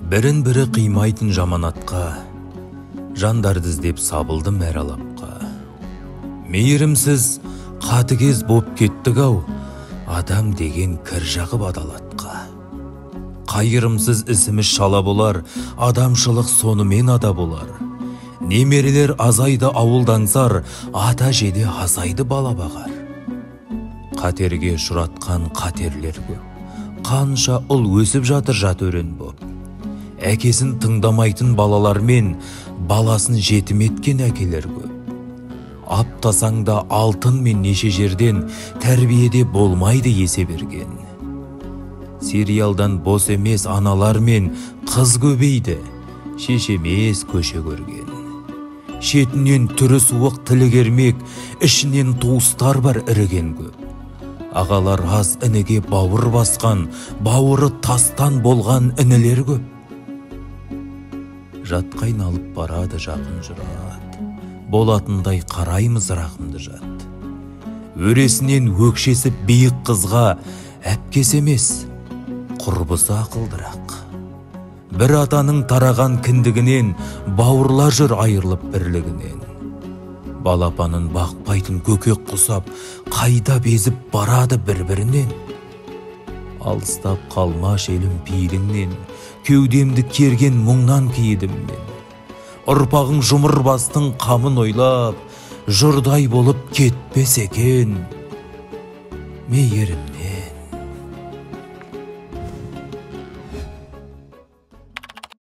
Бірін бірі қимайтын жаманатқа, жандарды іздеп сабылдым әр алапқа. Мейірімсіз қатыгез боп кеттік-ау, адам деген кір жағып адалатқа. Қайырымсыз ісіміз шала болар, адамшылық сонымен ада болар. Немерелер азайды ауылдаңсар, ата жеде азайды бала бағар. Қатерге ұшыратқан қатерлер көп, қанша ұл өсіп жатыр жат өрен боп. Әкесін тыңдамайтын балалармен баласын жетім еткен әкелер көп. Аптасаңда алтын мен неше жерден тәрбиеде болмайды есе берген. Сериалдан бос емес аналар мен қыз көбейді, шешемес көше көрген. Шетінен түрі суық тілі кермек, ішінен туыстар бар іріген көп. Ағалар аз ініге бауыр басқан, бауыры тастан болған інілер көп. Жатқа айналып барады жақын жұрат, болатындай қараймыз рақымды жат. Өресінен өкшесі биік қызға әпкес емес, құрбысы ақылдырақ. Бір атаның тараған кіндігінен бауырлар жүр айырылып бірлігінен. Балапанын бақпайтын көкек құсап, қайда безіп барады бір-бірінен. Алыстап қалмаш елім пейіліңнен, кеудемді керген мұңнан киедім мен. Ұрпағың жұмыр бастың қамын ойлап, жұрдай болып кетпес екен. Мейірімнен